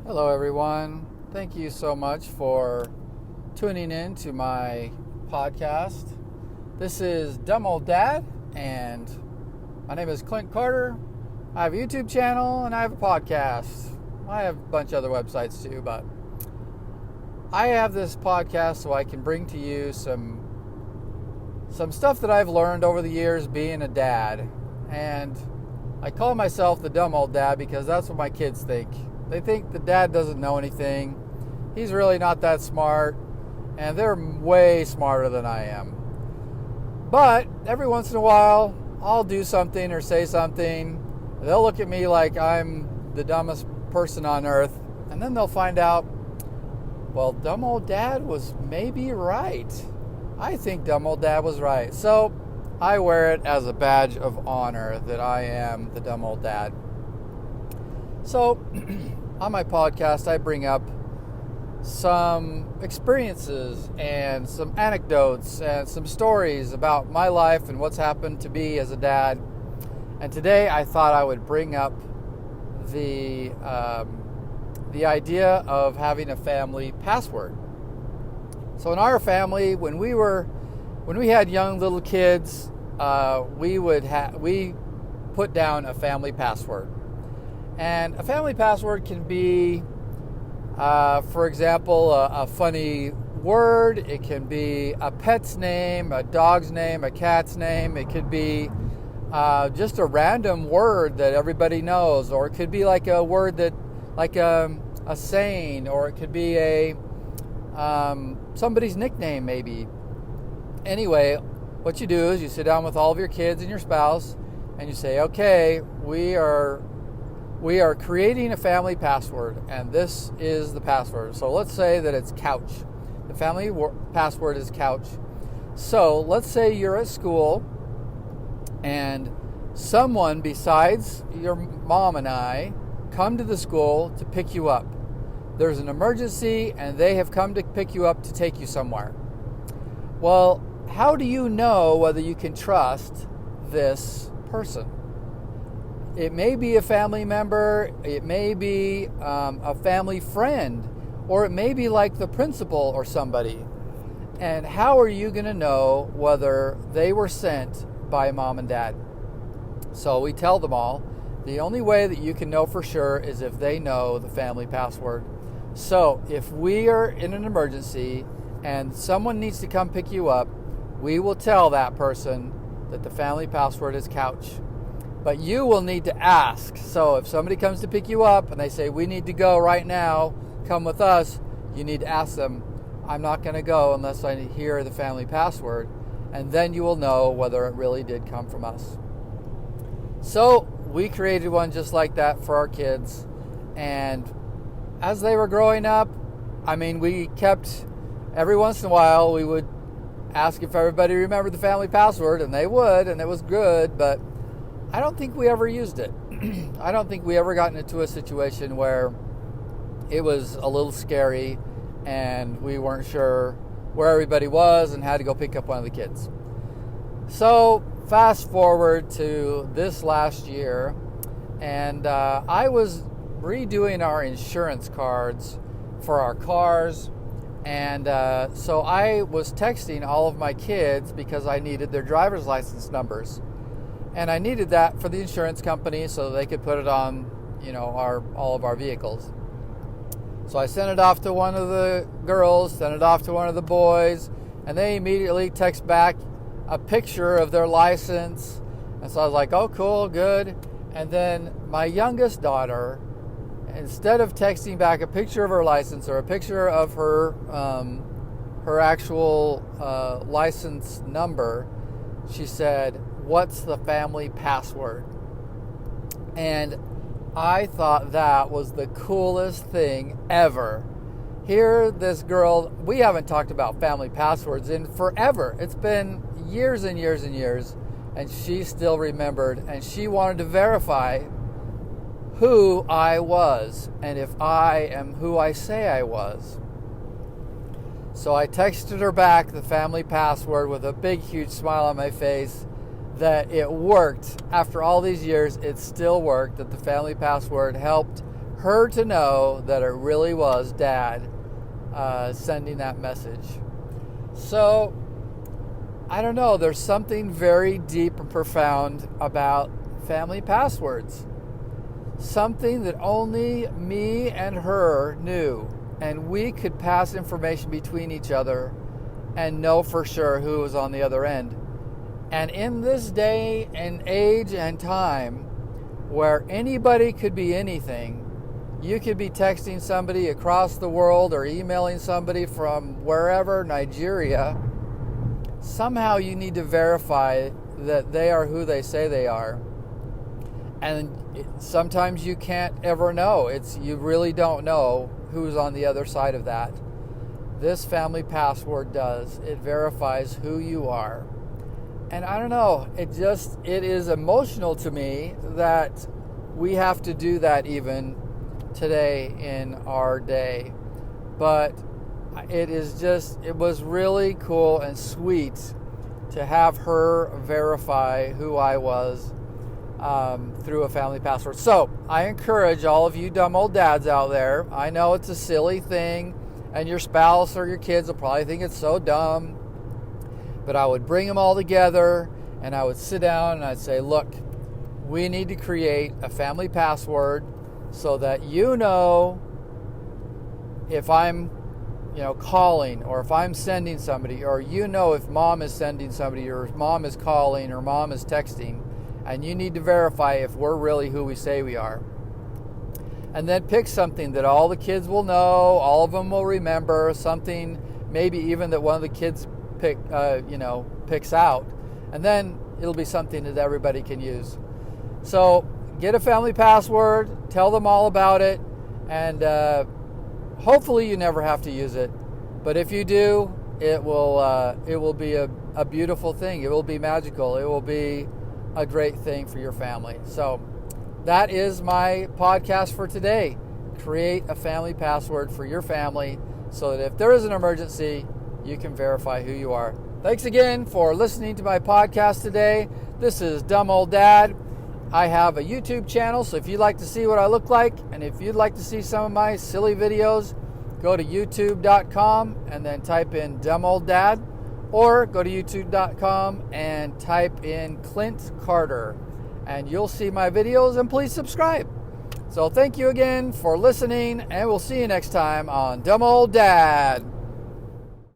Hello, everyone. Thank you so much for tuning in to my podcast. This is Dumb Old Dad, and my name is Clint Carter. I have a YouTube channel and I have a podcast. I have a bunch of other websites too, but I have this podcast so I can bring to you some stuff that I've learned over the years being a dad. And I call myself the Dumb Old Dad because that's what my kids think. They think the dad doesn't know anything. He's really not that smart, and they're way smarter than I am. But every once in a while, I'll do something or say something. They'll look at me like I'm the dumbest person on earth, and then they'll find out, well, Dumb Old Dad was maybe right. I think Dumb Old Dad was right. So I wear it as a badge of honor that I am the Dumb Old Dad. So, on my podcast, I bring up some experiences and some anecdotes and some stories about my life and what's happened to me as a dad. And today, I thought I would bring up the idea of having a family password. So, in our family, when we had young little kids, we put down a family password. And a family password can be, for example, a funny word. It can be a pet's name, a dog's name, a cat's name. It could be just a random word that everybody knows, or it could be like a word that, like a saying, or it could be a somebody's nickname maybe. Anyway, what you do is you sit down with all of your kids and your spouse, and you say, okay, we are creating a family password, and this is the password. So let's say that it's couch. The family password is couch. So let's say you're at school, and someone besides your mom and I come to the school to pick you up. There's an emergency, and they have come to pick you up to take you somewhere. Well, how do you know whether you can trust this person? It may be a family member, it may be a family friend, or it may be like the principal or somebody. And how are you going to know whether they were sent by mom and dad? So we tell them all, the only way that you can know for sure is if they know the family password. So if we are in an emergency and someone needs to come pick you up, we will tell that person that the family password is couch. But you will need to ask. So if somebody comes to pick you up and they say, we need to go right now, come with us, you need to ask them, I'm not going to go unless I hear the family password. And then you will know whether it really did come from us. So we created one just like that for our kids. And as they were growing up, we kept, every once in a while, we would ask if everybody remembered the family password, and they would, and it was good, but I don't think we ever used it. I don't think we ever got into a situation where it was a little scary and we weren't sure where everybody was and had to go pick up one of the kids. So fast forward to this last year, and I was redoing our insurance cards for our cars, and so I was texting all of my kids because I needed their driver's license numbers. And I needed that for the insurance company so they could put it on, all of our vehicles. So I sent it off to one of the girls, sent it off to one of the boys, and they immediately text back a picture of their license. And so I was like, oh, cool, good. And then my youngest daughter, instead of texting back a picture of her license or a picture of her actual license number, she said, what's the family password? And I thought that was the coolest thing ever. Here, this girl, we haven't talked about family passwords in forever. It's been years and years and years, and she still remembered, and she wanted to verify who I was and if I am who I say I was. So I texted her back the family password with a big, huge smile on my face that it worked. After all these years, it still worked, that the family password helped her to know that it really was Dad sending that message. So, I don't know, there's something very deep and profound about family passwords. Something that only me and her knew, and we could pass information between each other and know for sure who was on the other end. And in this day and age and time where anybody could be anything, you could be texting somebody across the world or emailing somebody from wherever, Nigeria. Somehow you need to verify that they are who they say they are. And sometimes you can't ever know. You really don't know who's on the other side of that. This family password does. It verifies who you are. And I don't know, it is emotional to me that we have to do that even today in our day. But it was really cool and sweet to have her verify who I was through a family password. So I encourage all of you dumb old dads out there. I know it's a silly thing, and your spouse or your kids will probably think it's so dumb. But I would bring them all together, and I would sit down and I'd say, look, we need to create a family password so that you know if I'm calling, or if I'm sending somebody, or if mom is sending somebody, or if mom is calling, or mom is texting, and you need to verify if we're really who we say we are. And then pick something that all the kids will know, all of them will remember, something maybe even that one of the kids picks out, and then it'll be something that everybody can use. So get a family password, tell them all about it, and hopefully you never have to use it. But if you do, it will be a beautiful thing. It will be magical. It will be a great thing for your family. So that is my podcast for today. Create a family password for your family so that if there is an emergency, you can verify who you are. Thanks again for listening to my podcast today. This is Dumb Old Dad. I have a YouTube channel, so if you'd like to see what I look like, and if you'd like to see some of my silly videos, go to youtube.com and then type in Dumb Old Dad, or go to youtube.com and type in Clint Carter, and you'll see my videos, and please subscribe. So thank you again for listening, and we'll see you next time on Dumb Old Dad.